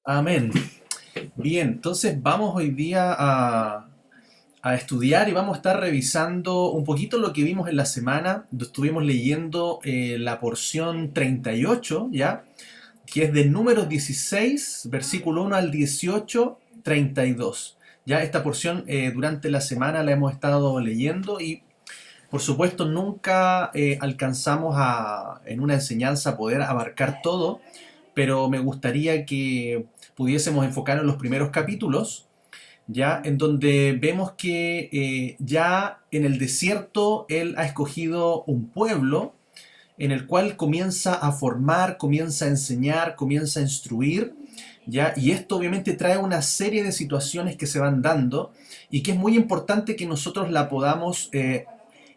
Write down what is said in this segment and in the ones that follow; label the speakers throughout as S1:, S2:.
S1: Amén. Bien, entonces vamos hoy día a estudiar y vamos a estar revisando un poquito lo que vimos en la semana. Estuvimos leyendo la porción 38, ¿ya? Que es de Números 16, versículo 1 al 18, 32. Ya esta porción durante la semana la hemos estado leyendo y por supuesto nunca alcanzamos en una enseñanza poder abarcar todo, pero me gustaría que pudiésemos enfocar en los primeros capítulos, ya en donde vemos que ya en el desierto él ha escogido un pueblo en el cual comienza a formar, comienza a enseñar, comienza a instruir, ¿ya? Y esto obviamente trae una serie de situaciones que se van dando y que es muy importante que nosotros la podamos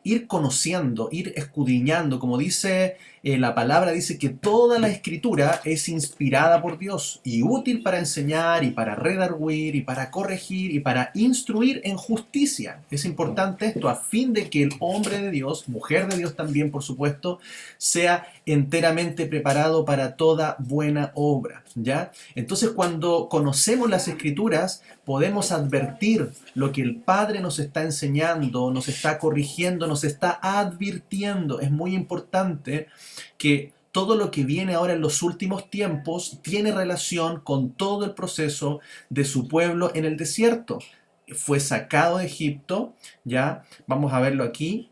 S1: ir conociendo, ir escudriñando. Como dice la palabra, dice que toda la escritura es inspirada por Dios y útil para enseñar y para redarguir y para corregir y para instruir en justicia. Es importante esto a fin de que el hombre de Dios, mujer de Dios también por supuesto, sea enteramente preparado para toda buena obra, ¿ya? Entonces cuando conocemos las escrituras podemos advertir lo que el Padre nos está enseñando, nos está corrigiendo, nos está advirtiendo. Es muy importante que todo lo que viene ahora en los últimos tiempos tiene relación con todo el proceso de su pueblo en el desierto. Fue sacado de Egipto, ya vamos a verlo aquí,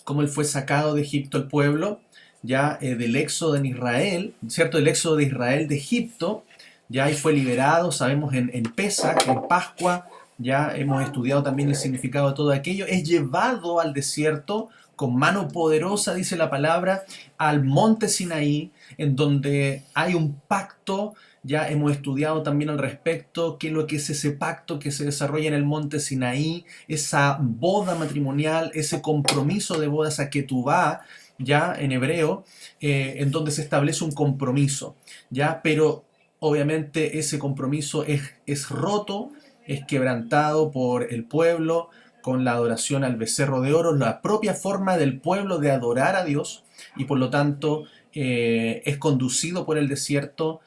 S1: cómo él fue sacado de Egipto el pueblo, ya del éxodo en Israel, ¿cierto? El éxodo de Israel de Egipto, ya ahí fue liberado, sabemos en Pesach, en Pascua, ya hemos estudiado también el significado de todo aquello, es llevado al desierto con mano poderosa, dice la palabra, al monte Sinaí, en donde hay un pacto. Ya hemos estudiado también al respecto qué es lo que es ese pacto que se desarrolla en el monte Sinaí, esa boda matrimonial, ese compromiso de boda, esa ketubá, ya en hebreo, en donde se establece un compromiso, ya, pero obviamente ese compromiso es roto, es quebrantado por el pueblo con la adoración al becerro de oro, la propia forma del pueblo de adorar a Dios, y por lo tanto es conducido por el desierto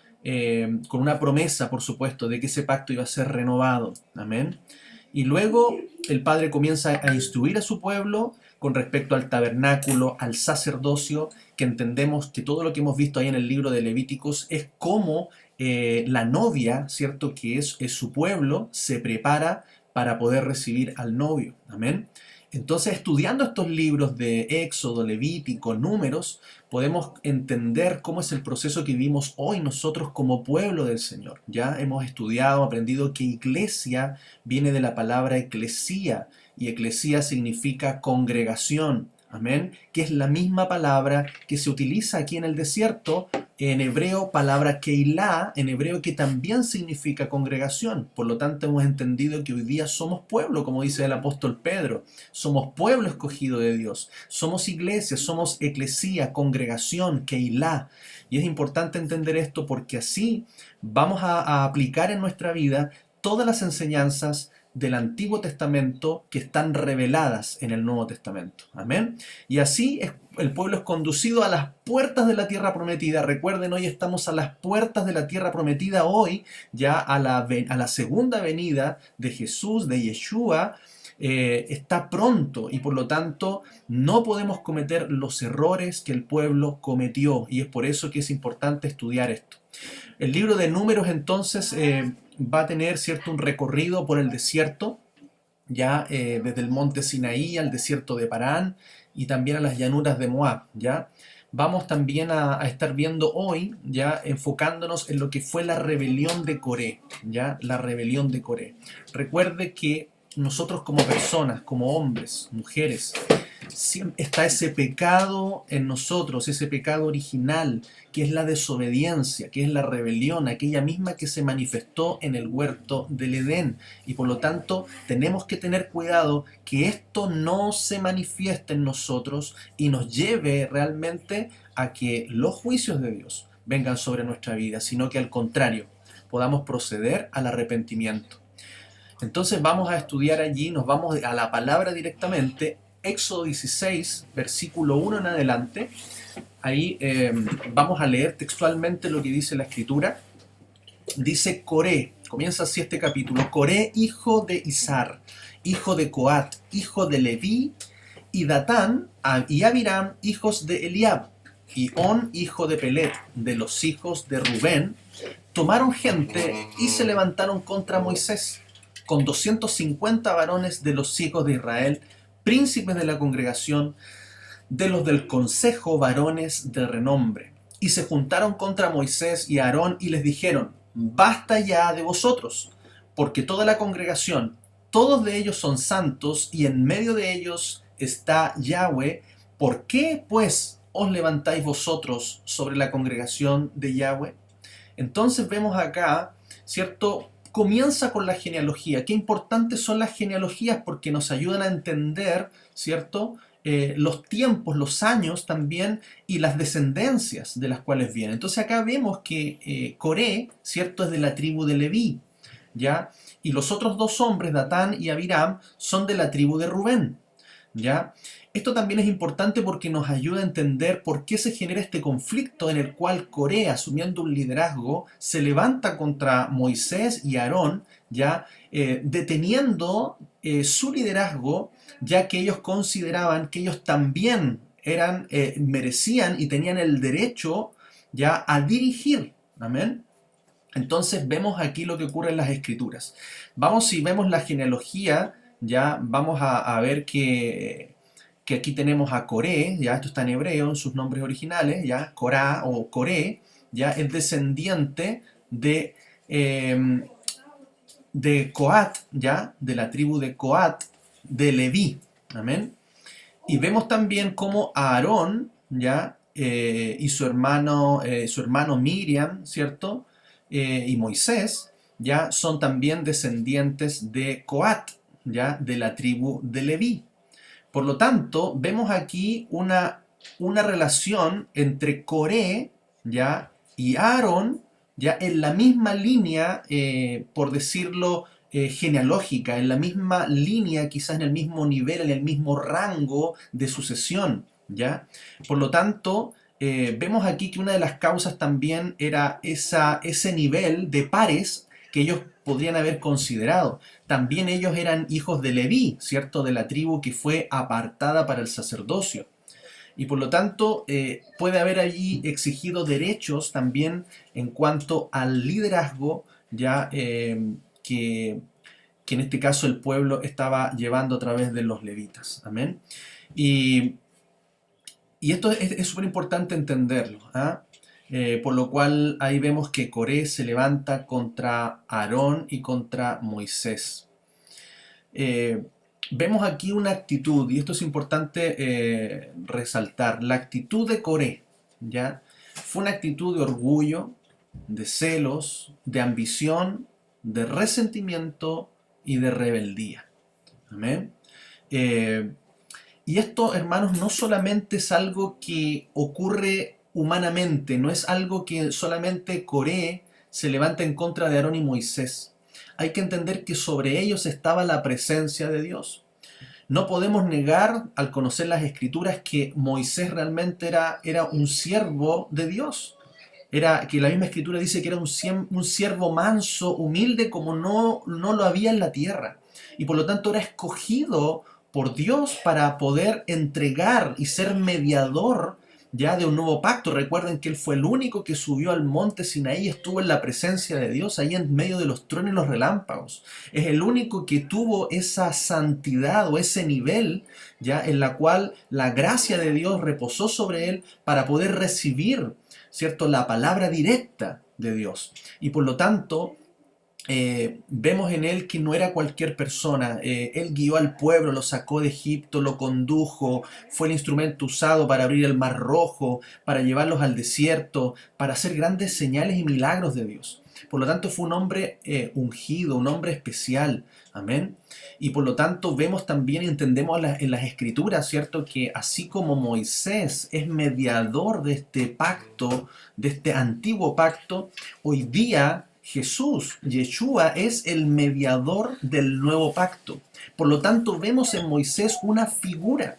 S1: con una promesa, por supuesto, de que ese pacto iba a ser renovado. Amén. Y luego el Padre comienza a instruir a su pueblo con respecto al tabernáculo, al sacerdocio, que entendemos que todo lo que hemos visto ahí en el libro de Levíticos es cómo la novia, ¿cierto? Que es su pueblo, se prepara para poder recibir al novio. Amén. Entonces, estudiando estos libros de Éxodo, Levítico, Números, podemos entender cómo es el proceso que vivimos hoy nosotros como pueblo del Señor. Ya hemos estudiado, aprendido que iglesia viene de la palabra eclesía, y eclesía significa congregación. Amén. Que es la misma palabra que se utiliza aquí en el desierto, en hebreo, palabra keilah, en hebreo que también significa congregación. Por lo tanto, hemos entendido que hoy día somos pueblo, como dice el apóstol Pedro. Somos pueblo escogido de Dios. Somos iglesia, somos eclesía, congregación, keilah. Y es importante entender esto porque así vamos a aplicar en nuestra vida todas las enseñanzas del Antiguo Testamento que están reveladas en el Nuevo Testamento. Amén. Y así el pueblo es conducido a las puertas de la tierra prometida. Recuerden, hoy estamos a las puertas de la tierra prometida, hoy ya a la segunda venida de Jesús, de Yeshua, está pronto y por lo tanto no podemos cometer los errores que el pueblo cometió, y es por eso que es importante estudiar esto. El libro de Números entonces va a tener, ¿cierto?, un recorrido por el desierto, ya desde el monte Sinaí al desierto de Parán y también a las llanuras de Moab, ¿ya? Vamos también a estar viendo hoy, ya enfocándonos en lo que fue la rebelión de Coré, ¿ya? La rebelión de Coré. Recuerde que nosotros como personas, como hombres, mujeres, está ese pecado en nosotros, ese pecado original, que es la desobediencia, que es la rebelión, aquella misma que se manifestó en el huerto del Edén. Y por lo tanto tenemos que tener cuidado que esto no se manifieste en nosotros y nos lleve realmente a que los juicios de Dios vengan sobre nuestra vida, sino que al contrario, podamos proceder al arrepentimiento. Entonces vamos a estudiar allí, nos vamos a la palabra directamente, Éxodo 16, versículo 1 en adelante. Ahí vamos a leer textualmente lo que dice la escritura. dice Coré, comienza así este capítulo: Coré, hijo de Izar, hijo de Coat, hijo de Leví, y Datán y Abiram, hijos de Eliab, y On, hijo de Pelet, de los hijos de Rubén, tomaron gente y se levantaron contra Moisés, con 250 varones de los hijos de Israel, príncipes de la congregación, de los del consejo, varones de renombre. Y se juntaron contra Moisés y Aarón y les dijeron: basta ya de vosotros, porque toda la congregación, todos de ellos son santos, y en medio de ellos está Yahweh. ¿Por qué, pues, os levantáis vosotros sobre la congregación de Yahweh? Entonces vemos acá, ¿cierto? Comienza con la genealogía. Qué importantes son las genealogías, porque nos ayudan a entender, ¿cierto? Los tiempos, los años también, y las descendencias de las cuales vienen. Entonces acá vemos que Coré, ¿cierto?, es de la tribu de Leví, ¿ya? Y los otros dos hombres, Datán y Abiram, son de la tribu de Rubén, ¿ya? Esto también es importante porque nos ayuda a entender por qué se genera este conflicto en el cual Coré, asumiendo un liderazgo, se levanta contra Moisés y Aarón, ya deteniendo su liderazgo, ya que ellos consideraban que ellos también merecían y tenían el derecho ya a dirigir. Amén. Entonces vemos aquí lo que ocurre en las escrituras. Vamos, si vemos la genealogía, ya vamos a ver que aquí tenemos a Coré, ya esto está en hebreo, en sus nombres originales, ya Corá o Coré, ya es descendiente eh, de Coat, ya de la tribu de Coat, de Leví, amén. Y vemos también cómo Aarón, ya y su hermano Miriam, ¿cierto? Y Moisés, ya son también descendientes de Coat, ya de la tribu de Leví. Por lo tanto, vemos aquí una relación entre Coré, ¿ya?, y Aarón, ya en la misma línea, por decirlo, genealógica, en la misma línea, quizás en el mismo nivel, en el mismo rango de sucesión, ¿ya? Por lo tanto, vemos aquí que una de las causas también era ese nivel de pares que ellos podrían haber considerado. También ellos eran hijos de Leví, ¿cierto? De la tribu que fue apartada para el sacerdocio. Y por lo tanto, puede haber allí exigido derechos también en cuanto al liderazgo, ya que en este caso el pueblo estaba llevando a través de los levitas. Amén. Y, y esto es súper importante entenderlo. ¿Ah? Por lo cual ahí vemos que Coré se levanta contra Aarón y contra Moisés. Vemos aquí una actitud, y esto es importante resaltar, la actitud de Coré, ¿ya? Fue una actitud de orgullo, de celos, de ambición, de resentimiento y de rebeldía. Amén. Y esto, hermanos, no solamente es algo que ocurre humanamente, no es algo que solamente Coré se levanta en contra de Aarón y Moisés. Hay que entender que sobre ellos estaba la presencia de Dios. No podemos negar, al conocer las Escrituras, que Moisés realmente era un siervo de Dios. Era que la misma Escritura dice que era un siervo manso, humilde, como no lo había en la tierra. Y por lo tanto era escogido por Dios para poder entregar y ser mediador ya de un nuevo pacto. Recuerden que él fue el único que subió al monte Sinaí y estuvo en la presencia de Dios, ahí en medio de los truenos y los relámpagos. Es el único que tuvo esa santidad o ese nivel, ya en la cual la gracia de Dios reposó sobre él para poder recibir, ¿cierto?, la palabra directa de Dios. Y por lo tanto, vemos en él que no era cualquier persona. Él guió al pueblo, lo sacó de Egipto, lo condujo, fue el instrumento usado para abrir el mar rojo, para llevarlos al desierto, para hacer grandes señales y milagros de Dios. Por lo tanto, fue un hombre ungido, un hombre especial. Amén. Y por lo tanto, vemos también y entendemos en las Escrituras, ¿cierto?, que así como Moisés es mediador de este pacto, de este antiguo pacto, hoy día Jesús, Yeshua, es el mediador del nuevo pacto. Por lo tanto, vemos en Moisés una figura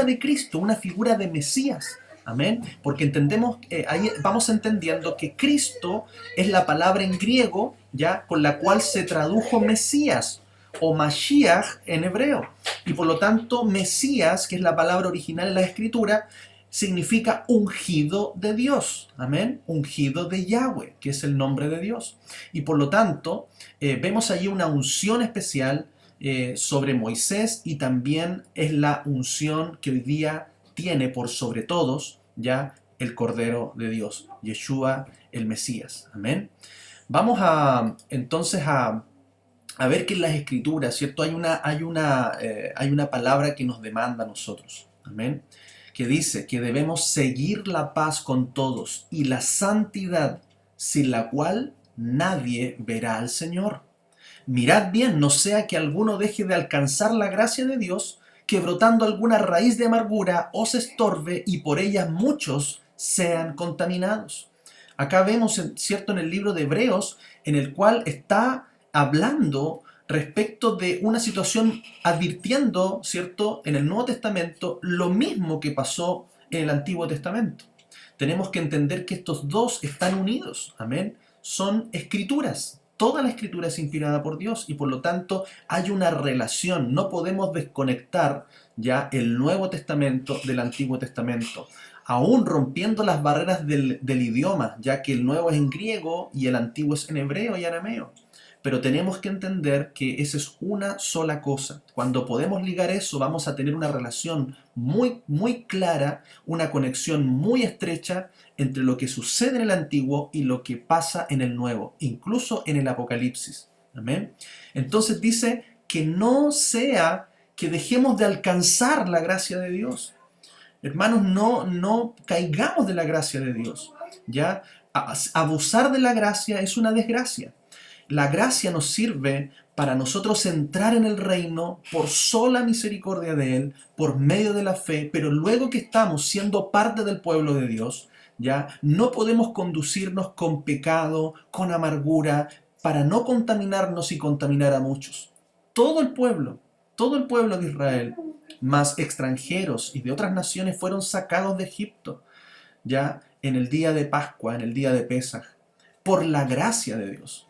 S1: de Cristo, una figura de Mesías. Amén. Porque entendemos, ahí vamos entendiendo que Cristo es la palabra en griego, ya, con la cual se tradujo Mesías o Mashiach en hebreo. Y por lo tanto, Mesías, que es la palabra original en la Escritura, significa ungido de Dios. Amén. Ungido de Yahweh, que es el nombre de Dios. Y por lo tanto, vemos allí una unción especial sobre Moisés, y también es la unción que hoy día tiene por sobre todos ya el Cordero de Dios, Yeshua el Mesías. Amén. Vamos entonces a ver que en las Escrituras, ¿cierto? Hay una palabra que nos demanda a nosotros. Amén. Que dice que debemos seguir la paz con todos y la santidad, sin la cual nadie verá al Señor. Mirad bien, no sea que alguno deje de alcanzar la gracia de Dios, que brotando alguna raíz de amargura os estorbe y por ella muchos sean contaminados. Acá vemos, cierto, en el libro de Hebreos, en el cual está hablando respecto de una situación, advirtiendo, cierto, en el Nuevo Testamento lo mismo que pasó en el Antiguo Testamento. Tenemos que entender que estos dos están unidos, amén. Son escrituras. Toda la escritura es inspirada por Dios y por lo tanto hay una relación. No podemos desconectar ya el Nuevo Testamento del Antiguo Testamento, aún rompiendo las barreras del idioma, ya que el Nuevo es en griego y el Antiguo es en hebreo y arameo. Pero tenemos que entender que esa es una sola cosa. Cuando podemos ligar eso, vamos a tener una relación muy, muy clara, una conexión muy estrecha entre lo que sucede en el Antiguo y lo que pasa en el Nuevo, incluso en el Apocalipsis. Amén. Entonces dice que no sea que dejemos de alcanzar la gracia de Dios. Hermanos, no caigamos de la gracia de Dios. ¿Ya? Abusar de la gracia es una desgracia. La gracia nos sirve para nosotros entrar en el reino por sola misericordia de Él, por medio de la fe, pero luego que estamos siendo parte del pueblo de Dios, ya no podemos conducirnos con pecado, con amargura, para no contaminarnos y contaminar a muchos. Todo el pueblo de Israel, más extranjeros y de otras naciones, fueron sacados de Egipto, ya en el día de Pascua, en el día de Pesaj, por la gracia de Dios.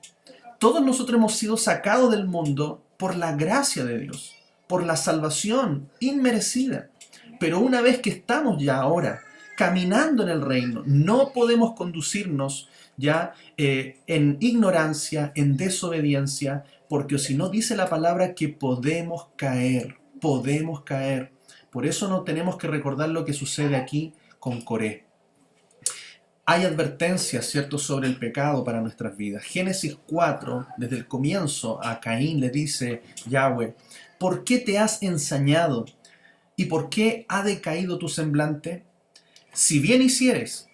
S1: Todos nosotros hemos sido sacados del mundo por la gracia de Dios, por la salvación inmerecida. Pero una vez que estamos ya ahora caminando en el reino, no podemos conducirnos ya en ignorancia, en desobediencia, porque si no dice la palabra que podemos caer, podemos caer. Por eso no tenemos que recordar lo que sucede aquí con Coré. Hay advertencias, ¿cierto?, sobre el pecado para nuestras vidas. Génesis 4, desde el comienzo, a Caín le dice Yahweh: ¿por qué te has ensañado? ¿Y por qué ha decaído tu semblante? Si bien hicieres,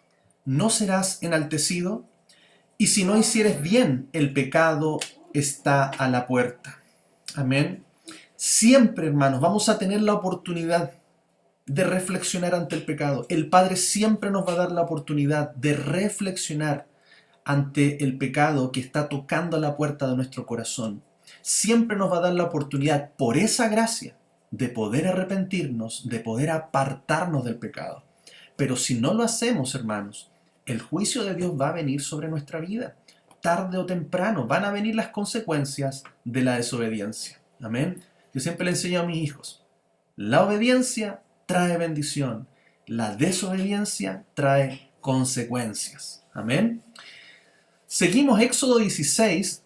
S1: ¿no serás enaltecido? Y si no hicieres bien, el pecado está a la puerta. Amén. Siempre, hermanos, vamos a tener la oportunidad de reflexionar ante el pecado. El Padre siempre nos va a dar la oportunidad de reflexionar ante el pecado que está tocando a la puerta de nuestro corazón. Siempre nos va a dar la oportunidad, por esa gracia, de poder arrepentirnos, de poder apartarnos del pecado. Pero si no lo hacemos, hermanos, el juicio de Dios va a venir sobre nuestra vida. Tarde o temprano van a venir las consecuencias de la desobediencia. Amén. Yo siempre le enseño a mis hijos: la obediencia trae bendición, la desobediencia trae consecuencias. Amén. Seguimos. Éxodo 16,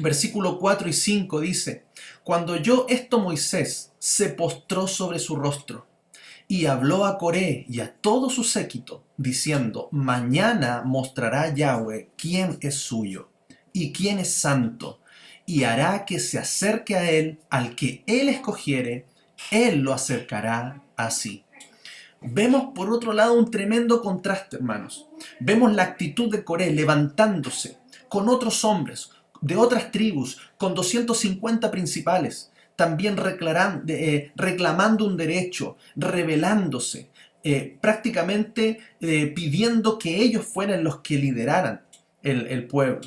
S1: versículo 4 y 5 dice: cuando oyó esto Moisés se postró sobre su rostro y habló a Coré y a todo su séquito, diciendo: mañana mostrará Yahweh quién es suyo y quién es santo, y hará que se acerque a él al que él escogiere, él lo acercará a sí. Vemos por otro lado un tremendo contraste, hermanos. Vemos la actitud de Coré levantándose con otros hombres de otras tribus, con 250 principales, también reclamando un derecho, rebelándose, prácticamente pidiendo que ellos fueran los que lideraran el pueblo.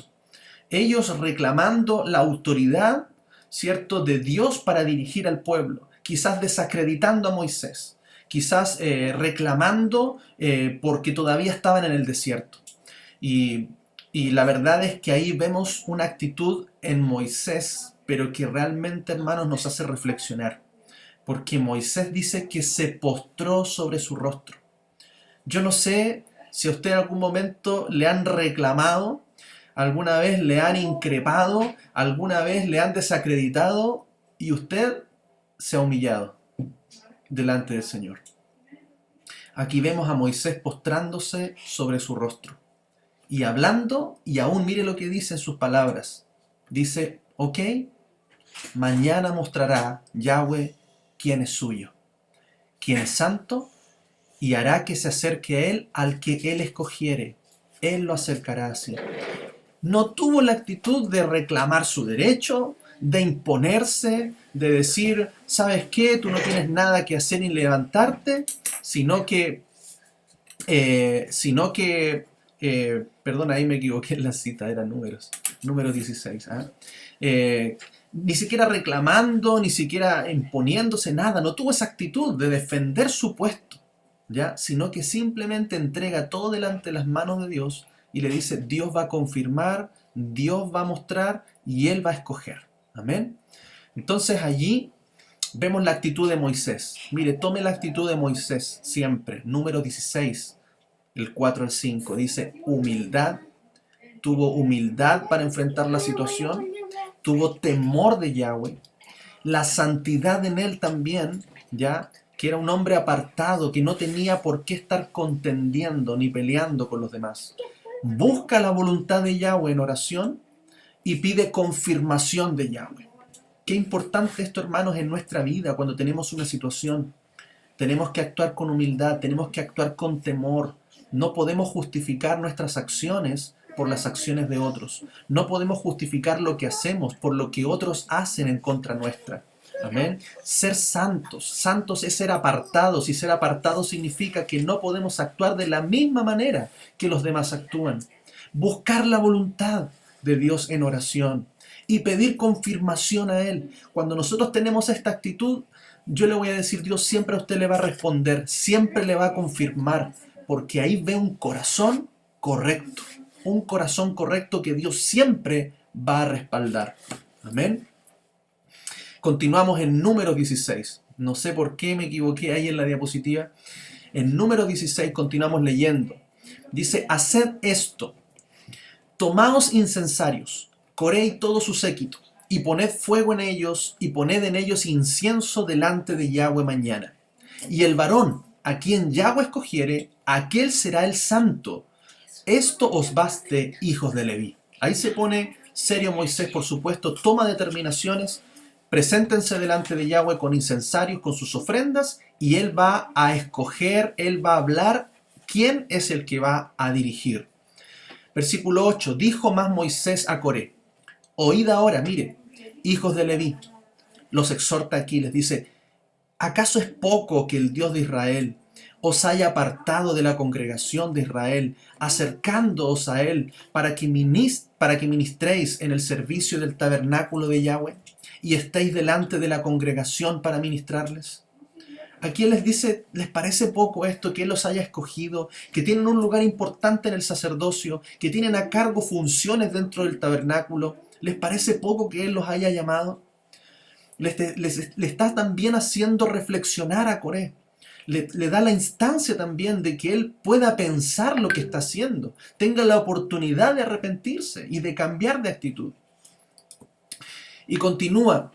S1: Ellos reclamando la autoridad, ¿cierto?, de Dios para dirigir al pueblo, quizás desacreditando a Moisés, quizás reclamando porque todavía estaban en el desierto. Y, y la verdad es que ahí vemos una actitud en Moisés, pero que realmente, hermanos, nos hace reflexionar. Porque Moisés dice que se postró sobre su rostro. Yo no sé si a usted en algún momento le han reclamado, alguna vez le han increpado, alguna vez le han desacreditado y usted se ha humillado delante del Señor. Aquí vemos a Moisés postrándose sobre su rostro y hablando, y aún mire lo que dice en sus palabras. Dice, ok, mañana mostrará Yahweh quién es suyo, quién es santo, y hará que se acerque a él al que él escogiere. Él lo acercará así. No tuvo la actitud de reclamar su derecho, de imponerse, de decir, ¿sabes qué? Tú no tienes nada que hacer ni levantarte, sino que, perdón, ahí me equivoqué en la cita, era número 16. ¿Ah? Ni siquiera reclamando, ni siquiera imponiéndose nada, no tuvo esa actitud de defender su puesto, ¿ya? Sino que simplemente entrega todo delante de las manos de Dios y le dice, Dios va a confirmar, Dios va a mostrar y Él va a escoger. Amén. Entonces allí vemos la actitud de Moisés. Mire, tome la actitud de Moisés siempre. Número 16, el 4 al 5. Dice, humildad. Tuvo humildad para enfrentar la situación. Tuvo temor de Yahweh. La santidad en él también, ¿ya? Que era un hombre apartado, que no tenía por qué estar contendiendo ni peleando con los demás. Busca la voluntad de Yahweh en oración y pide confirmación de Yahweh. Qué importante esto, hermanos, en nuestra vida cuando tenemos una situación. Tenemos que actuar con humildad, tenemos que actuar con temor. No podemos justificar nuestras acciones por las acciones de otros. No podemos justificar lo que hacemos por lo que otros hacen en contra nuestra. Amén. Ser santos. Santos es ser apartados, y ser apartados significa que no podemos actuar de la misma manera que los demás actúan. Buscar la voluntad de Dios en oración y pedir confirmación a Él. Cuando nosotros tenemos esta actitud, yo le voy a decir, Dios siempre a usted le va a responder, siempre le va a confirmar, porque ahí ve un corazón correcto que Dios siempre va a respaldar. Amén. Continuamos en número 16. No sé por qué me equivoqué ahí en la diapositiva. En número 16 continuamos leyendo. Dice, haced esto, tomaos incensarios, Coré y todo su séquito, y poned fuego en ellos, y poned en ellos incienso delante de Yahweh mañana. Y el varón a quien Yahweh escogiere, aquel será el santo. Esto os baste, hijos de Leví. Ahí se pone serio Moisés, por supuesto, toma determinaciones. Preséntense delante de Yahweh con incensarios, con sus ofrendas, y Él va a escoger, Él va a hablar quién es el que va a dirigir. Versículo 8, dijo más Moisés a Coré, oíd ahora, mire, hijos de Leví, los exhorta aquí, les dice, ¿acaso es poco que el Dios de Israel os haya apartado de la congregación de Israel, acercándoos a Él para que ministréis en el servicio del tabernáculo de Yahweh y estéis delante de la congregación para ministrarles? Aquí Él les dice, ¿les parece poco esto que Él los haya escogido, que tienen un lugar importante en el sacerdocio, que tienen a cargo funciones dentro del tabernáculo? ¿Les parece poco que Él los haya llamado? Le está también haciendo reflexionar a Coré. Le da la instancia también de que él pueda pensar lo que está haciendo, tenga la oportunidad de arrepentirse y de cambiar de actitud. Y continúa,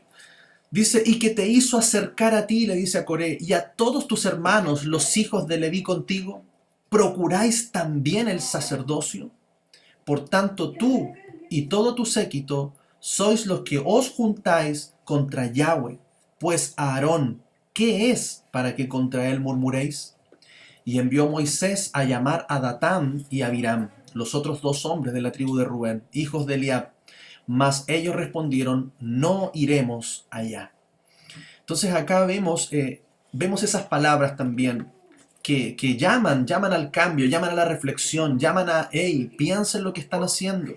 S1: dice, y que te hizo acercar a ti, le dice a Coré, y a todos tus hermanos, los hijos de Leví contigo, ¿procuráis también el sacerdocio? Por tanto, tú y todo tu séquito sois los que os juntáis contra Yahweh, pues a Aarón, ¿qué es para que contra él murmuréis? Y envió Moisés a llamar a Datán y a Abiram, los otros dos hombres de la tribu de Rubén, hijos de Eliab. Mas ellos respondieron, no iremos allá. Entonces acá vemos esas palabras también que llaman al cambio, llaman a la reflexión, llaman a, hey, piensen lo que están haciendo.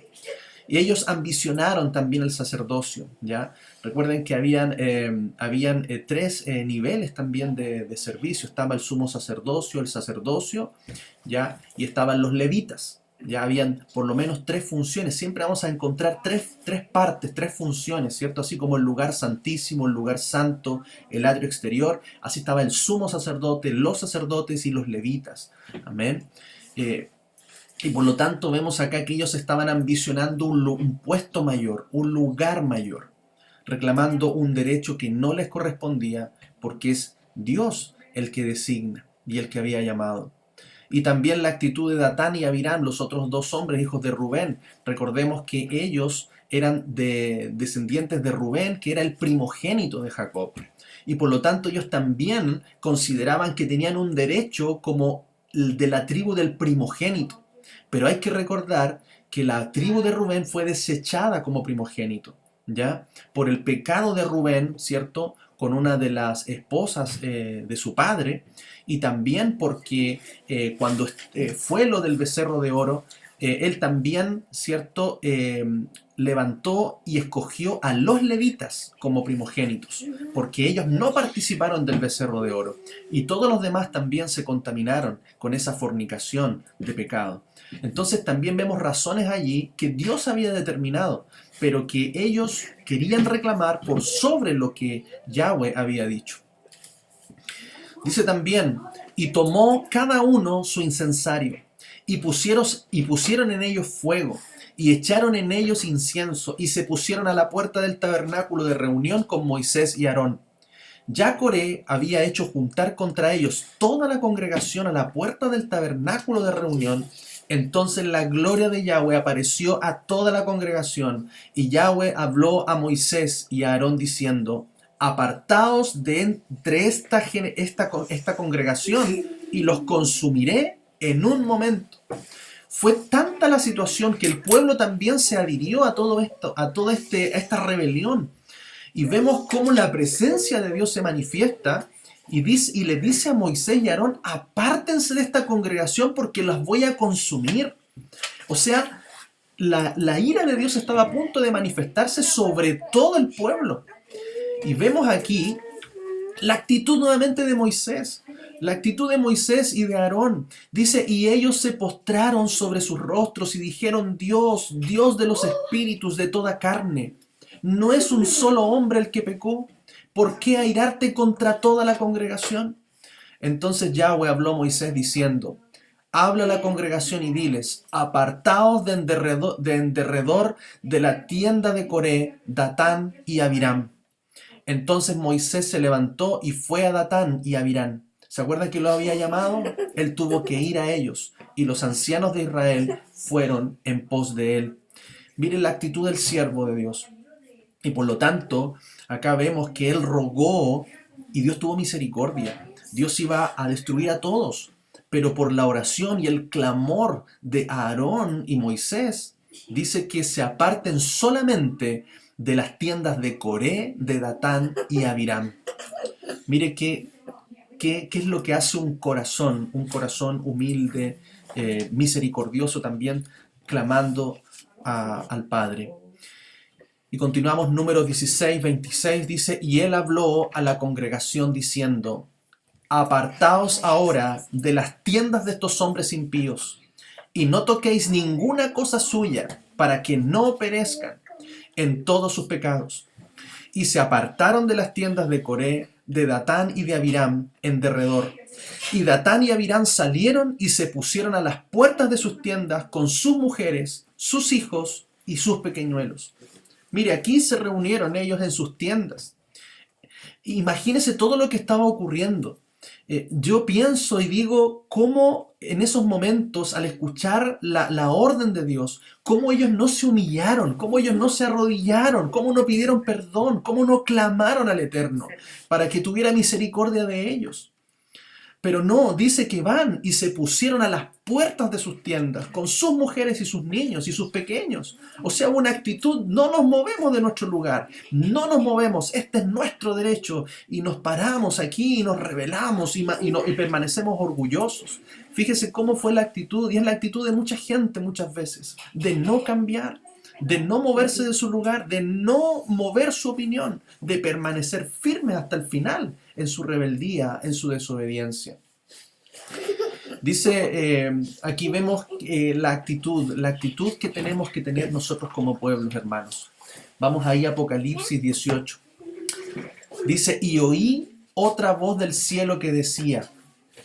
S1: Y ellos ambicionaron también el sacerdocio, ¿ya? Recuerden que habían tres niveles también de servicio. Estaba el sumo sacerdocio, el sacerdocio, ¿ya? Y estaban los levitas. Ya habían por lo menos tres funciones. Siempre vamos a encontrar tres partes, tres funciones, ¿cierto? Así como el lugar santísimo, el lugar santo, el atrio exterior. Así estaba el sumo sacerdote, los sacerdotes y los levitas. Amén. Y por lo tanto vemos acá que ellos estaban ambicionando un puesto mayor, un lugar mayor, reclamando un derecho que no les correspondía porque es Dios el que designa y el que había llamado. Y también la actitud de Datán y Abiram, los otros dos hombres, hijos de Rubén. Recordemos que ellos eran descendientes de Rubén, que era el primogénito de Jacob. Y por lo tanto ellos también consideraban que tenían un derecho como el de la tribu del primogénito. Pero hay que recordar que la tribu de Rubén fue desechada como primogénito, ¿ya? Por el pecado de Rubén, ¿cierto? Con una de las esposas de su padre, y también porque cuando fue lo del becerro de oro, él también, ¿cierto? Levantó y escogió a los levitas como primogénitos, porque ellos no participaron del becerro de oro, y todos los demás también se contaminaron con esa fornicación de pecado. Entonces también vemos razones allí que Dios había determinado, pero que ellos querían reclamar por sobre lo que Yahweh había dicho. Dice también, y tomó cada uno su incensario, y pusieron en ellos fuego, y echaron en ellos incienso, y se pusieron a la puerta del tabernáculo de reunión con Moisés y Aarón. Ya Coré había hecho juntar contra ellos toda la congregación a la puerta del tabernáculo de reunión. Entonces la gloria de Yahweh apareció a toda la congregación, y Yahweh habló a Moisés y a Aarón diciendo, apartaos de entre esta congregación y los consumiré en un momento. Fue tanta la situación que el pueblo también se adhirió a todo esto, a esta rebelión. Y vemos cómo la presencia de Dios se manifiesta y le dice a Moisés y a Aarón, apártense de esta congregación porque las voy a consumir. O sea, la ira de Dios estaba a punto de manifestarse sobre todo el pueblo. Y vemos aquí la actitud nuevamente de Moisés. La actitud de Moisés y de Aarón. Dice, y ellos se postraron sobre sus rostros y dijeron, Dios, Dios de los espíritus de toda carne, ¿no es un solo hombre el que pecó? ¿Por qué airarte contra toda la congregación? Entonces Yahweh habló a Moisés diciendo, habla a la congregación y diles, apartaos de en derredor de la tienda de Coré, Datán y Abiram. Entonces Moisés se levantó y fue a Datán y a Abiram. ¿Se acuerdan que lo había llamado? Él tuvo que ir a ellos, y los ancianos de Israel fueron en pos de él. Miren la actitud del siervo de Dios. Y por lo tanto, acá vemos que él rogó y Dios tuvo misericordia. Dios iba a destruir a todos, pero por la oración y el clamor de Aarón y Moisés, dice que se aparten solamente de las tiendas de Coré, de Datán y Abiram. Mire qué es lo que hace un corazón humilde, misericordioso también, clamando al Padre. Y continuamos, números 16, 26, dice, y él habló a la congregación diciendo, apartaos ahora de las tiendas de estos hombres impíos, y no toquéis ninguna cosa suya, para que no perezcan en todos sus pecados. Y se apartaron de las tiendas de Coré, de Datán y de Abiram en derredor. Y Datán y Abiram salieron y se pusieron a las puertas de sus tiendas con sus mujeres, sus hijos y sus pequeñuelos. Mire, aquí se reunieron ellos en sus tiendas. Imagínense todo lo que estaba ocurriendo. Yo pienso y digo cómo en esos momentos, al escuchar la orden de Dios, cómo ellos no se humillaron, cómo ellos no se arrodillaron, cómo no pidieron perdón, cómo no clamaron al Eterno para que tuviera misericordia de ellos. Pero no, dice que van y se pusieron a las puertas de sus tiendas con sus mujeres y sus niños y sus pequeños. O sea, una actitud, no nos movemos de nuestro lugar, no nos movemos, este es nuestro derecho, y nos paramos aquí y nos rebelamos y permanecemos orgullosos. Fíjese cómo fue la actitud, y es la actitud de mucha gente muchas veces, de no cambiar, de no moverse de su lugar, de no mover su opinión, de permanecer firme hasta el final en su rebeldía, en su desobediencia. Dice, aquí vemos la actitud que tenemos que tener nosotros como pueblos, hermanos. Vamos ahí a Apocalipsis 18. Dice, y oí otra voz del cielo que decía,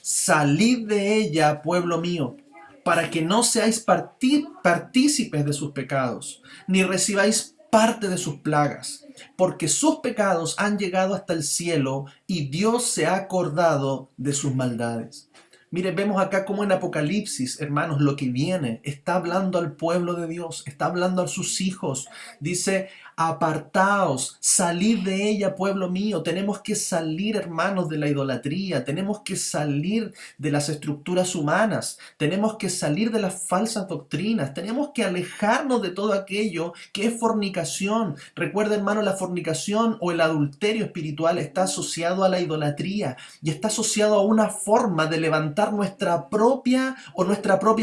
S1: salid de ella, pueblo mío, para que no seáis partícipes de sus pecados, ni recibáis parte de sus plagas, porque sus pecados han llegado hasta el cielo y Dios se ha acordado de sus maldades. Miren, vemos acá como en Apocalipsis, hermanos, lo que viene. Está hablando al pueblo de Dios, está hablando a sus hijos. Dice, apartaos, salid de ella, pueblo mío. Tenemos que salir, hermanos, de la idolatría. Tenemos que salir de las estructuras humanas. Tenemos que salir de las falsas doctrinas. Tenemos que alejarnos de todo aquello que es fornicación. Recuerda, hermano, la fornicación o el adulterio espiritual está asociado a la idolatría y está asociado a una forma de levantar nuestra propia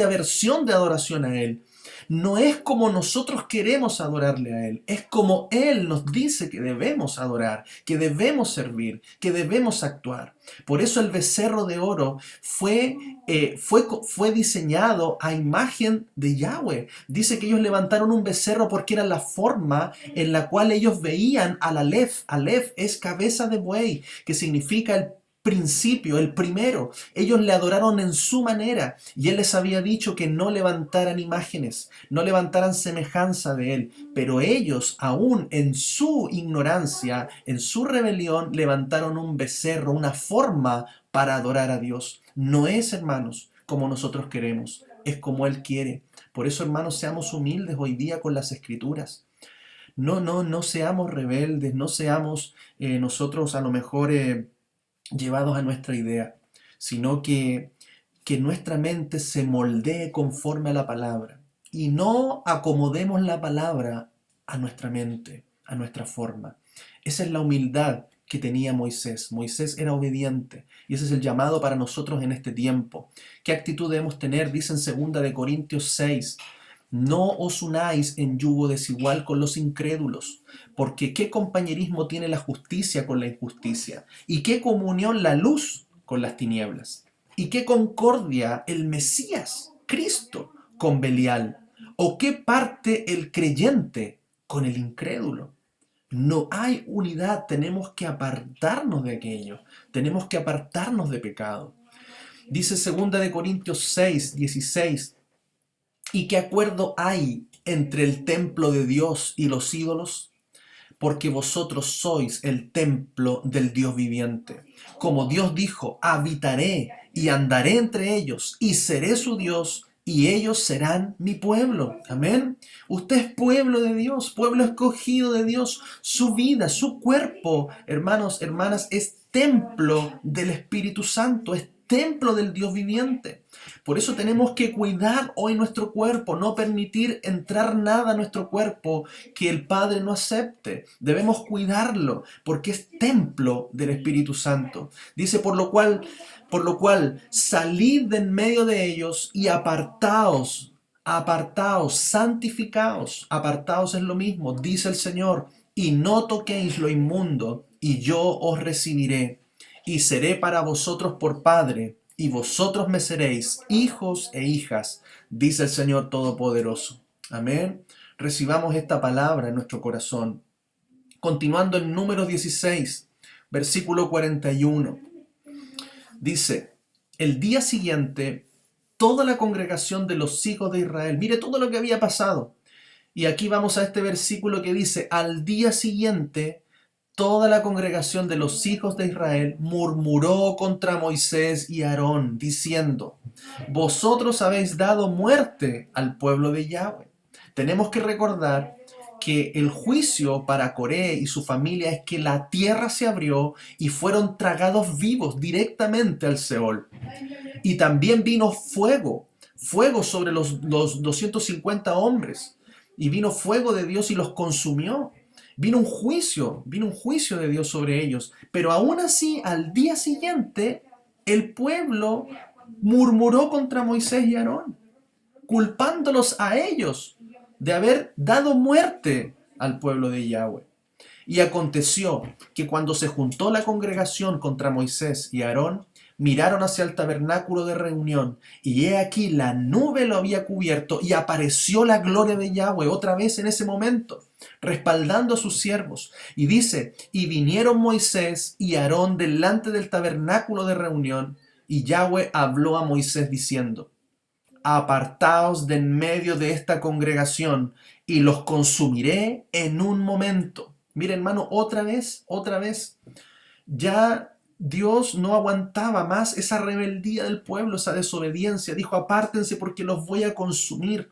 S1: versión de adoración a Él. No es como nosotros queremos adorarle a Él, es como Él nos dice que debemos adorar, que debemos servir, que debemos actuar. Por eso el becerro de oro fue diseñado a imagen de Yahweh. Dice que ellos levantaron un becerro porque era la forma en la cual ellos veían al Aleph. Aleph es cabeza de buey, que significa el principio, el primero. Ellos le adoraron en su manera y Él les había dicho que no levantaran imágenes, no levantaran semejanza de Él, pero ellos, aún en su ignorancia, en su rebelión, levantaron un becerro, una forma para adorar a Dios. No es, hermanos, como nosotros queremos, es como Él quiere. Por eso, hermanos, seamos humildes hoy día con las Escrituras. No seamos rebeldes, no seamos nosotros a lo mejor llevados a nuestra idea, sino que nuestra mente se moldee conforme a la palabra y no acomodemos la palabra a nuestra mente, a nuestra forma. Esa es la humildad que tenía Moisés. Moisés era obediente y ese es el llamado para nosotros en este tiempo. ¿Qué actitud debemos tener? Dice en 2 Corintios 6, no os unáis en yugo desigual con los incrédulos, porque ¿qué compañerismo tiene la justicia con la injusticia? ¿Y qué comunión la luz con las tinieblas? ¿Y qué concordia el Mesías, Cristo, con Belial? ¿O qué parte el creyente con el incrédulo? No hay unidad, tenemos que apartarnos de aquello, tenemos que apartarnos de pecado. Dice 2 Corintios 6, 16, ¿y qué acuerdo hay entre el templo de Dios y los ídolos? Porque vosotros sois el templo del Dios viviente. Como Dios dijo, habitaré y andaré entre ellos y seré su Dios y ellos serán mi pueblo. Amén. Usted es pueblo de Dios, pueblo escogido de Dios. Su vida, su cuerpo, hermanos, hermanas, es templo del Espíritu Santo, es templo del Dios viviente. Por eso tenemos que cuidar hoy nuestro cuerpo, no permitir entrar nada a nuestro cuerpo que el Padre no acepte. Debemos cuidarlo porque es templo del Espíritu Santo. Dice, por lo cual salid de en medio de ellos y apartaos, santificaos. Apartaos es lo mismo, dice el Señor, y no toquéis lo inmundo, y yo os recibiré, y seré para vosotros por Padre, y vosotros me seréis hijos e hijas, dice el Señor Todopoderoso. Amén. Recibamos esta palabra en nuestro corazón. Continuando en Números 16, versículo 41. Dice, el día siguiente, toda la congregación de los hijos de Israel, mire todo lo que había pasado. Y aquí vamos a este versículo que dice, al día siguiente, toda la congregación de los hijos de Israel murmuró contra Moisés y Aarón, diciendo, vosotros habéis dado muerte al pueblo de Yahweh. Tenemos que recordar que el juicio para Coré y su familia es que la tierra se abrió y fueron tragados vivos directamente al Seol. Y también vino fuego sobre los 250 hombres. Y vino fuego de Dios y los consumió. Vino un juicio de Dios sobre ellos. Pero aún así, al día siguiente, el pueblo murmuró contra Moisés y Aarón, culpándolos a ellos de haber dado muerte al pueblo de Yahweh. Y aconteció que cuando se juntó la congregación contra Moisés y Aarón, miraron hacia el tabernáculo de reunión, y he aquí la nube lo había cubierto, y apareció la gloria de Yahweh otra vez en ese momento, respaldando a sus siervos. Y dice, y vinieron Moisés y Aarón delante del tabernáculo de reunión, y Yahweh habló a Moisés diciendo, apartaos de en medio de esta congregación, y los consumiré en un momento. Mira, hermano, otra vez, ya Dios no aguantaba más esa rebeldía del pueblo, esa desobediencia. Dijo, apártense porque los voy a consumir.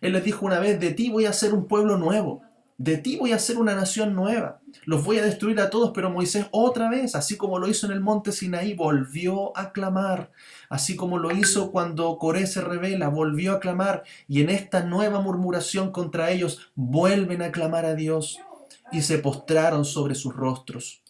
S1: Él les dijo una vez, de ti voy a hacer un pueblo nuevo, de ti voy a hacer una nación nueva, los voy a destruir a todos. Pero Moisés otra vez, así como lo hizo en el monte Sinaí, volvió a clamar, así como lo hizo cuando Coré se rebela, volvió a clamar, y en esta nueva murmuración contra ellos, vuelven a clamar a Dios, y se postraron sobre sus rostros.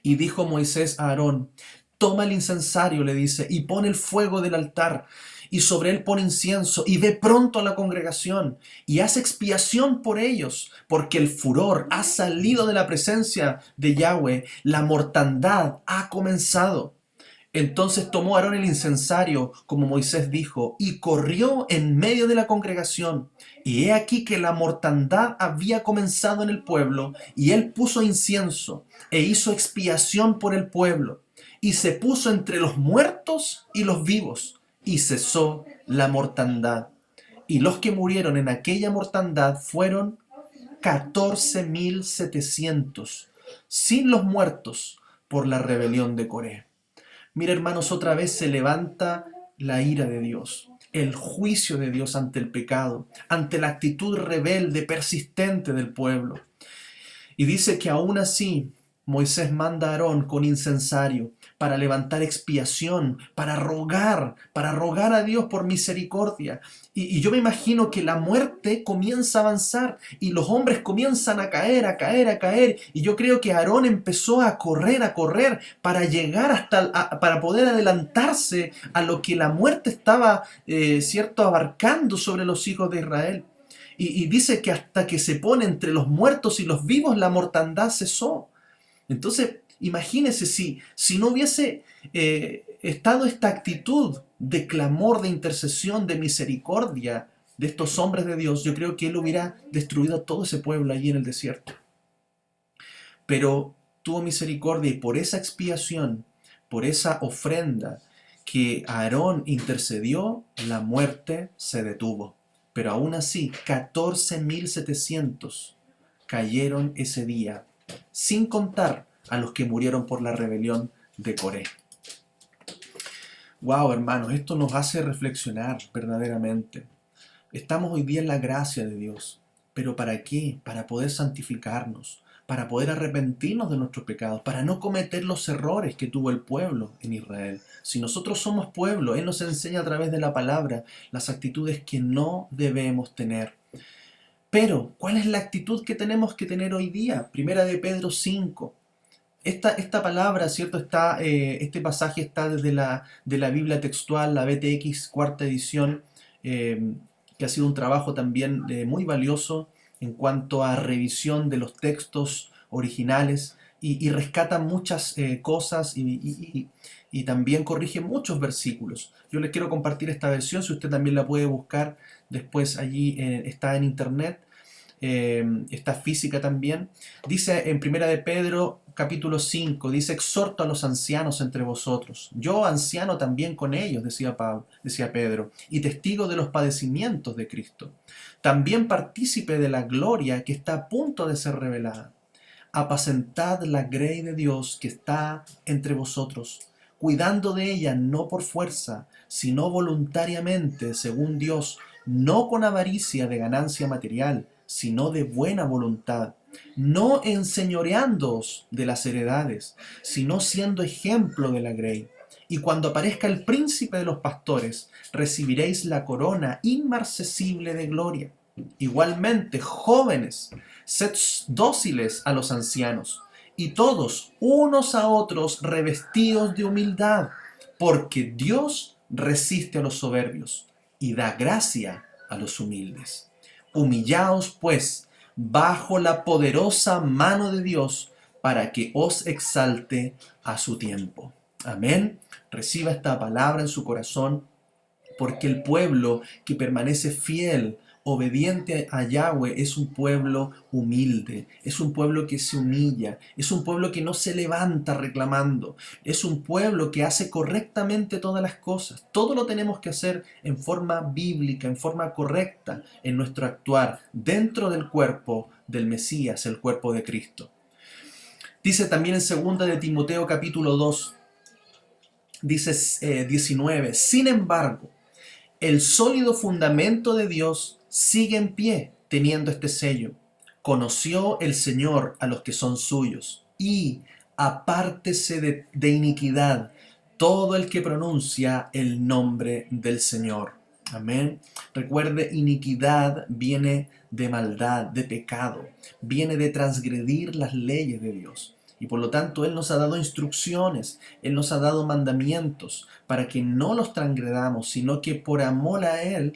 S1: Y dijo Moisés a Aarón, toma el incensario, le dice, y pon el fuego del altar, y sobre él pon incienso, y ve pronto a la congregación, y haz expiación por ellos, porque el furor ha salido de la presencia de Yahweh, la mortandad ha comenzado. Entonces tomó Aarón el incensario, como Moisés dijo, y corrió en medio de la congregación. Y he aquí que la mortandad había comenzado en el pueblo, y él puso incienso, e hizo expiación por el pueblo, y se puso entre los muertos y los vivos, y cesó la mortandad. Y los que murieron en aquella mortandad fueron 14.700, sin los muertos por la rebelión de Coré. Mira, hermanos, otra vez se levanta la ira de Dios, el juicio de Dios ante el pecado, ante la actitud rebelde, persistente del pueblo. Y dice que aún así Moisés manda a Aarón con incensario para levantar expiación, para rogar a Dios por misericordia. Y yo me imagino que la muerte comienza a avanzar y los hombres comienzan a caer, a caer, a caer. Y yo creo que Aarón empezó a correr para llegar para poder adelantarse a lo que la muerte estaba, cierto, abarcando sobre los hijos de Israel. Y dice que hasta que se pone entre los muertos y los vivos, la mortandad cesó. Entonces, imagínese si no hubiese estado esta actitud de clamor, de intercesión, de misericordia de estos hombres de Dios, yo creo que Él hubiera destruido a todo ese pueblo allí en el desierto. Pero tuvo misericordia, y por esa expiación, por esa ofrenda que Aarón intercedió, la muerte se detuvo. Pero aún así, 14.700 cayeron ese día, sin contar a los que murieron por la rebelión de Coré. Wow, hermanos, esto nos hace reflexionar verdaderamente. Estamos hoy día en la gracia de Dios, pero ¿para qué? Para poder santificarnos, para poder arrepentirnos de nuestros pecados, para no cometer los errores que tuvo el pueblo en Israel. Si nosotros somos pueblo, Él nos enseña a través de la palabra las actitudes que no debemos tener. Pero, ¿cuál es la actitud que tenemos que tener hoy día? Primera de Pedro 5. Esta palabra, ¿cierto? Este pasaje está desde de la Biblia textual, la BTX cuarta edición, que ha sido un trabajo también muy valioso en cuanto a revisión de los textos originales, y rescata muchas cosas, y también corrige muchos versículos. Yo les quiero compartir esta versión, si usted también la puede buscar después allí, está en internet. Está física también. Dice en Primera de Pedro capítulo 5, dice, exhorto a los ancianos entre vosotros, yo anciano también con ellos, decía Pedro, y testigo de los padecimientos de Cristo, también partícipe de la gloria que está a punto de ser revelada. Apacentad la grey de Dios que está entre vosotros, cuidando de ella no por fuerza, sino voluntariamente, según Dios, no con avaricia de ganancia material, sino de buena voluntad, no enseñoreándoos de las heredades, sino siendo ejemplo de la grey. Y cuando aparezca el príncipe de los pastores, recibiréis la corona inmarcesible de gloria. Igualmente, jóvenes, sed dóciles a los ancianos, y todos, unos a otros, revestidos de humildad, porque Dios resiste a los soberbios y da gracia a los humildes. Humillaos, pues, bajo la poderosa mano de Dios, para que os exalte a su tiempo. Amén. Reciba esta palabra en su corazón, porque el pueblo que permanece fiel, obediente a Yahweh, es un pueblo humilde, es un pueblo que se humilla, es un pueblo que no se levanta reclamando, es un pueblo que hace correctamente todas las cosas. Todo lo tenemos que hacer en forma bíblica, en forma correcta, en nuestro actuar, dentro del cuerpo del Mesías, el cuerpo de Cristo. Dice también en 2 de Timoteo capítulo 2, dice 19, sin embargo, el sólido fundamento de Dios sigue en pie, teniendo este sello. Conoció el Señor a los que son suyos, y apártese de iniquidad todo el que pronuncia el nombre del Señor. Amén. Recuerde, iniquidad viene de maldad, de pecado, viene de transgredir las leyes de Dios. Y por lo tanto Él nos ha dado instrucciones, Él nos ha dado mandamientos para que no los transgredamos, sino que por amor a Él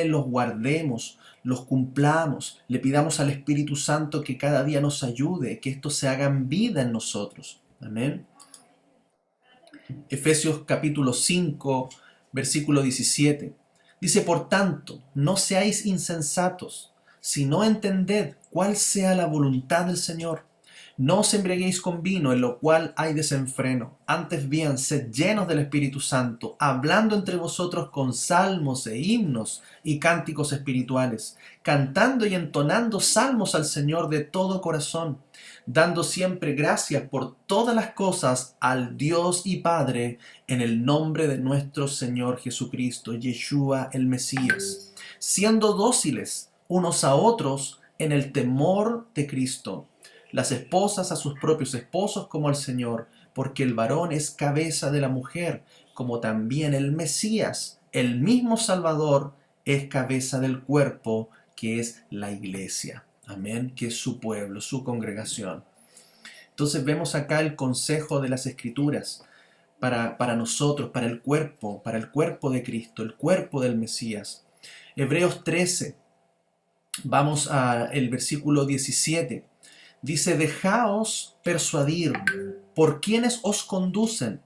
S1: los guardemos, los cumplamos, le pidamos al Espíritu Santo que cada día nos ayude, que esto se haga en vida en nosotros. Amén. Efesios capítulo 5, versículo 17. Dice, por tanto, no seáis insensatos, sino entended cuál sea la voluntad del Señor. No os embriaguéis con vino, en lo cual hay desenfreno. Antes bien, sed llenos del Espíritu Santo, hablando entre vosotros con salmos e himnos y cánticos espirituales, cantando y entonando salmos al Señor de todo corazón, dando siempre gracias por todas las cosas al Dios y Padre, en el nombre de nuestro Señor Jesucristo, Yeshua el Mesías, siendo dóciles unos a otros en el temor de Cristo. Las esposas a sus propios esposos como al Señor, porque el varón es cabeza de la mujer, como también el Mesías, el mismo Salvador, es cabeza del cuerpo, que es la iglesia. Amén, que es su pueblo, su congregación. Entonces vemos acá el consejo de las Escrituras para nosotros, para el cuerpo de Cristo, el cuerpo del Mesías. Hebreos 13, vamos al versículo 17. Dice, dejaos persuadir por quienes os conducen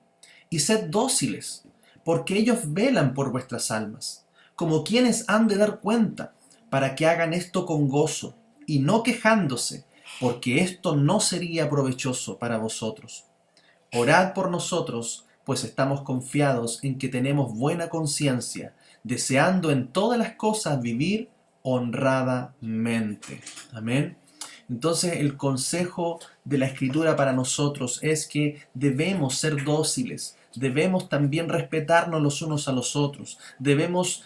S1: y sed dóciles, porque ellos velan por vuestras almas, como quienes han de dar cuenta, para que hagan esto con gozo y no quejándose, porque esto no sería provechoso para vosotros. Orad por nosotros, pues estamos confiados en que tenemos buena conciencia, deseando en todas las cosas vivir honradamente. Amén. Entonces el consejo de la Escritura para nosotros es que debemos ser dóciles, debemos también respetarnos los unos a los otros, debemos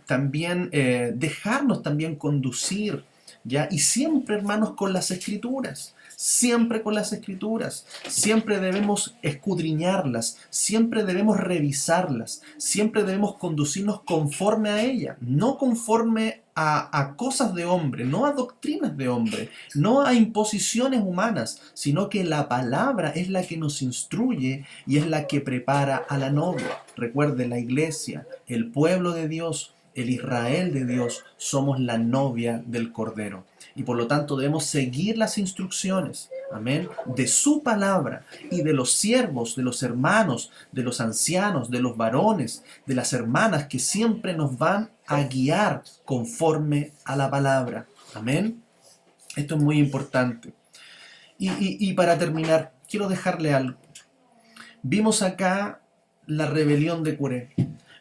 S1: también dejarnos también conducir, ¿ya? Y siempre, hermanos, con las Escrituras. Siempre con las Escrituras, siempre debemos escudriñarlas, siempre debemos revisarlas, siempre debemos conducirnos conforme a ella, no conforme a cosas de hombre, no a doctrinas de hombre, no a imposiciones humanas, sino que la palabra es la que nos instruye y es la que prepara a la novia. Recuerde, la iglesia, el pueblo de Dios, el Israel de Dios, somos la novia del Cordero. Y por lo tanto debemos seguir las instrucciones, amén, de su palabra y de los siervos, de los hermanos, de los ancianos, de los varones, de las hermanas que siempre nos van a guiar conforme a la palabra. Amén. Esto es muy importante. Y para terminar, quiero dejarle algo. Vimos acá la rebelión de Coré.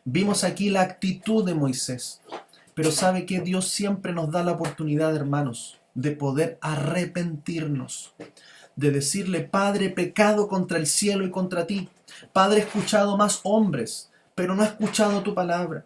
S1: Vimos aquí la actitud de Moisés. Pero ¿sabe qué? Dios siempre nos da la oportunidad, hermanos, de poder arrepentirnos. De decirle, Padre, he pecado contra el cielo y contra ti. Padre, he escuchado más hombres, pero no he escuchado tu palabra.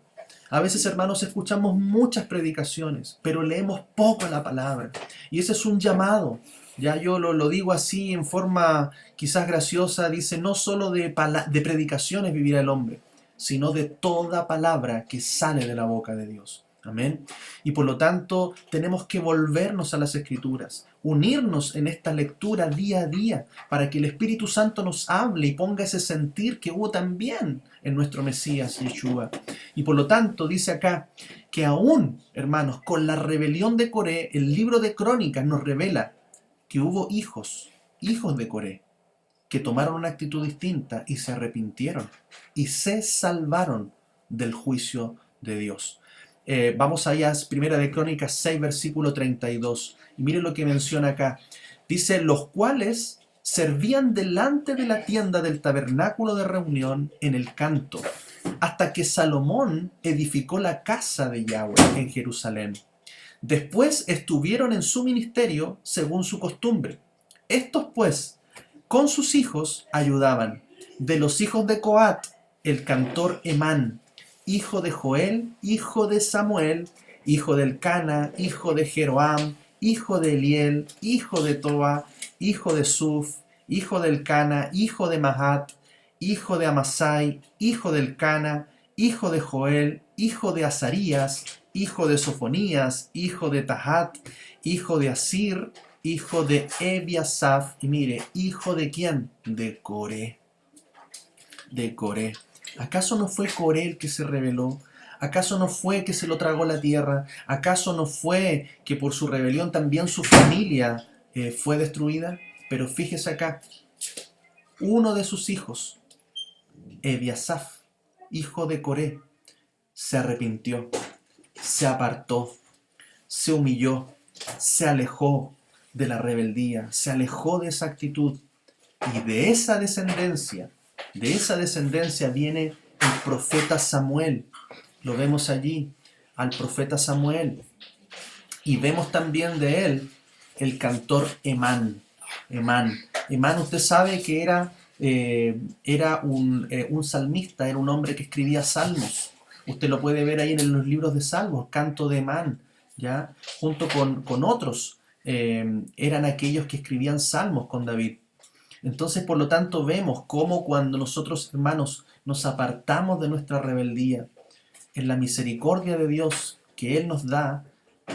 S1: A veces, hermanos, escuchamos muchas predicaciones, pero leemos poco la palabra. Y ese es un llamado. Ya yo lo digo así en forma quizás graciosa. Dice, no solo de predicaciones vivirá el hombre, sino de toda palabra que sale de la boca de Dios. Amén. Y por lo tanto tenemos que volvernos a las Escrituras, unirnos en esta lectura día a día, para que el Espíritu Santo nos hable y ponga ese sentir que hubo también en nuestro Mesías Yeshua. Y por lo tanto dice acá que aún, hermanos, con la rebelión de Coré, el libro de Crónicas nos revela que hubo hijos de Coré, que tomaron una actitud distinta y se arrepintieron y se salvaron del juicio de Dios. Vamos allá, Primera de Crónicas 6, versículo 32. Y mire lo que menciona acá. Dice, los cuales servían delante de la tienda del tabernáculo de reunión en el canto, hasta que Salomón edificó la casa de Yahweh en Jerusalén. Después estuvieron en su ministerio según su costumbre. Estos pues, con sus hijos, ayudaban. De los hijos de Coat, el cantor Emán, hijo de Joel, hijo de Samuel, hijo del Cana, hijo de Jeroam, hijo de Eliel, hijo de Toa, hijo de Suf, hijo del Cana, hijo de Mahat, hijo de Amasai, hijo del Cana, hijo de Joel, hijo de Azarías, hijo de Sofonías, hijo de Tahat, hijo de Asir, hijo de Ebiasaf, y mire, hijo de quién? De Coré. De Coré. ¿Acaso no fue Coré el que se rebeló? ¿Acaso no fue que se lo tragó la tierra? ¿Acaso no fue que por su rebelión también su familia fue destruida? Pero fíjese acá, uno de sus hijos, Ebiasaf, hijo de Coré, se arrepintió, se apartó, se humilló, se alejó de la rebeldía, se alejó de esa actitud. Y de esa descendencia viene el profeta Samuel. Lo vemos allí, al profeta Samuel. Y vemos también de él el cantor Emán. Emán, usted sabe que era un salmista, era un hombre que escribía salmos. Usted lo puede ver ahí en los libros de salmos, canto de Emán, ¿ya? Junto con otros, eran aquellos que escribían salmos con David. Entonces, por lo tanto, vemos cómo cuando nosotros, hermanos, nos apartamos de nuestra rebeldía, en la misericordia de Dios que Él nos da,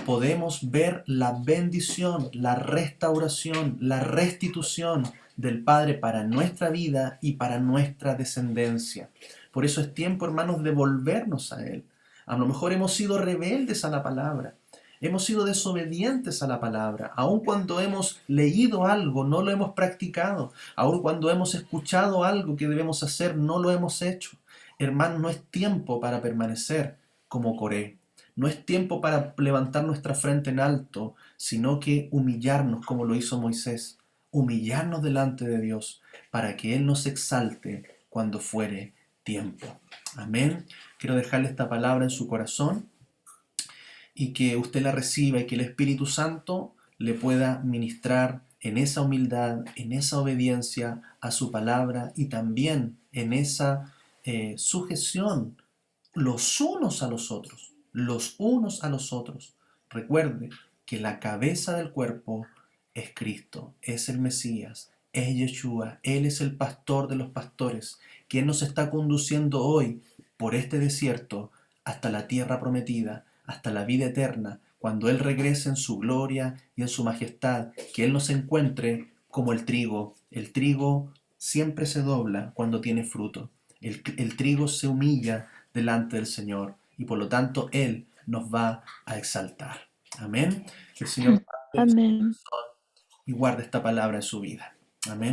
S1: podemos ver la bendición, la restauración, la restitución del Padre para nuestra vida y para nuestra descendencia. Por eso es tiempo, hermanos, de volvernos a Él. A lo mejor hemos sido rebeldes a la palabra, hemos sido desobedientes a la palabra, aun cuando hemos leído algo, no lo hemos practicado, aun cuando hemos escuchado algo que debemos hacer, no lo hemos hecho. Hermano, no es tiempo para permanecer como Coré. No es tiempo para levantar nuestra frente en alto, sino que humillarnos como lo hizo Moisés. Humillarnos delante de Dios para que Él nos exalte cuando fuere tiempo. Amén. Quiero dejarle esta palabra en su corazón y que usted la reciba y que el Espíritu Santo le pueda ministrar en esa humildad, en esa obediencia a su palabra y también en esa sujeción los unos a los otros, los unos a los otros. Recuerde que la cabeza del cuerpo es Cristo, es el Mesías, es Yeshua, Él es el pastor de los pastores, quien nos está conduciendo hoy por este desierto hasta la tierra prometida, hasta la vida eterna, cuando Él regrese en su gloria y en su majestad, que Él nos encuentre como el trigo. El trigo siempre se dobla cuando tiene fruto. El trigo se humilla delante del Señor y por lo tanto Él nos va a exaltar. Amén. Que el Señor guarde su
S2: Amén.
S1: corazón y guarde esta palabra en su vida. Amén.